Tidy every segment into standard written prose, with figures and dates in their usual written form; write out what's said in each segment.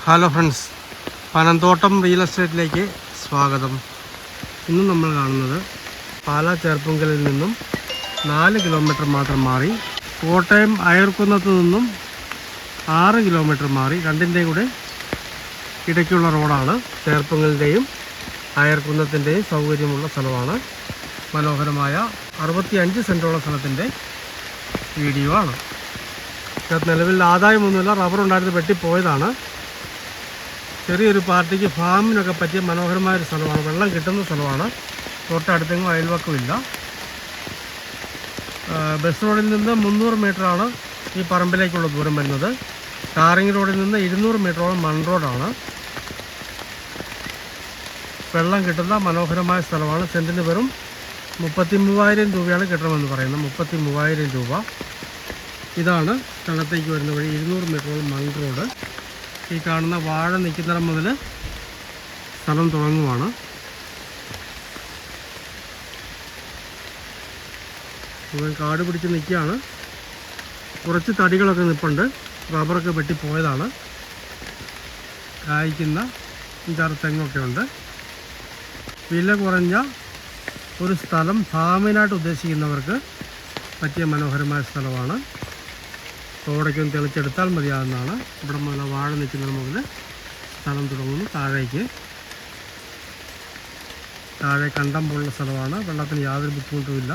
Hello friends, Panamthottam real എസ്റ്റേറ്റിലേക്ക് സ്വാഗതം. ഇന്ന് നമ്മൾ കാണുന്നത് പാലാ ചേർപ്പുങ്കലിൽ നിന്നും 4 കിലോമീറ്റർ മാത്രം മാറി കോട്ടയം അയർക്കുന്നത്ത് നിന്നും 6 കിലോമീറ്റർ മാറി രണ്ടിൻ്റെയും കൂടെ ഇടയ്ക്കുള്ള റോഡാണ്. ചേർപ്പുങ്കലിൻ്റെയും അയർക്കുന്നത്തിൻ്റെയും സൗകര്യമുള്ള സ്ഥലമാണ്. മനോഹരമായ 65 സെൻറ്റോളം സ്ഥലത്തിൻ്റെ വീഡിയോ ആണ്. നിലവിൽ ആദായമൊന്നുമില്ല, റബ്ബർ ഉണ്ടായിരുന്നത് വെട്ടിപ്പോയതാണ്. ചെറിയൊരു പാർട്ടിക്ക് ഫാമിനൊക്കെ പറ്റിയ മനോഹരമായൊരു സ്ഥലമാണ്. വെള്ളം കിട്ടുന്ന സ്ഥലമാണ്. തൊട്ടടുത്തെങ്ങും അയൽവക്കമില്ല. ബസ് റോഡിൽ നിന്ന് 300 മീറ്ററാണ് ഈ പറമ്പിലേക്കുള്ള ദൂരം വരുന്നത്. ടാറിങ് റോഡിൽ നിന്ന് 200 മീറ്ററോളം മൺ റോഡാണ്. വെള്ളം കിട്ടുന്ന മനോഹരമായ സ്ഥലമാണ്. സെൻറ്റിന് വെറും 33,000 രൂപയാണ് കിട്ടണമെന്ന് പറയുന്നത്. 33,000 രൂപ. ഇതാണ് സ്ഥലത്തേക്ക് വരുന്ന വഴി. 200 മീറ്ററോളം മൺ റോഡ്. ഈ കാണുന്ന വാഴ നിൽക്കുന്നിടം മുതൽ സ്ഥലം തുടങ്ങുവാണ്. മുഴുവൻ കാട് പിടിച്ച് നിൽക്കുകയാണ്. കുറച്ച് തടികളൊക്കെ നിൽപ്പുണ്ട്. റബ്ബറൊക്കെ വെട്ടിപ്പോയതാണ്. കായ്ക്കുന്ന 5-6 തെങ്ങൊക്കെ ഉണ്ട്. വില കുറഞ്ഞ ഒരു സ്ഥലം ഫാമിനായിട്ട് ഉദ്ദേശിക്കുന്നവർക്ക് പറ്റിയ മനോഹരമായ സ്ഥലമാണ്. റോഡൊക്കെ തെളിച്ചെടുത്താൽ മതിയാകുന്നതാണ്. ഇവിടെ മുതൽ വാഴ നിൽക്കുന്നത് മുതൽ സ്ഥലം തുടങ്ങുന്നു. താഴെ കണ്ടം പോലുള്ള സ്ഥലമാണ്. വെള്ളത്തിന് യാതൊരു ബുദ്ധിമുട്ടുമില്ല.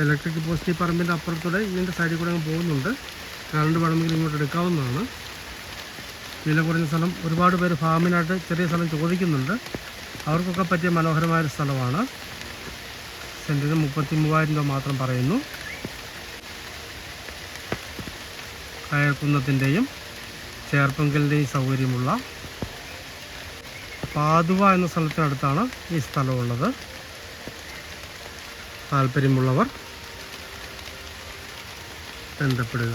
ഇലക്ട്രിക് പോസ്റ്റ് ഈ പറമ്പിൻ്റെ അപ്പുറത്തൂടെ ഇതിൻ്റെ സൈഡിൽ കൂടെ അങ്ങ് പോകുന്നുണ്ട്. കറണ്ട് വേണമെങ്കിൽ ഇങ്ങോട്ട് എടുക്കാവുന്നതാണ്. വില കുറഞ്ഞ സ്ഥലം. ഒരുപാട് പേര് ഫാമിനായിട്ട് ചെറിയ സ്ഥലം ചോദിക്കുന്നുണ്ട്. അവർക്കൊക്കെ പറ്റിയ മനോഹരമായൊരു സ്ഥലമാണ്. സെൻറ്റിന് 33,000 രൂപ മാത്രം പറയുന്നു. അയർക്കുന്നത്തിൻ്റെയും ചേർപ്പുങ്കലിൻ്റെയും സൗകര്യമുള്ള പാതുവ എന്ന സ്ഥലത്തിനടുത്താണ് ഈ സ്ഥലമുള്ളത്. താല്പര്യമുള്ളവർ ബന്ധപ്പെടുക.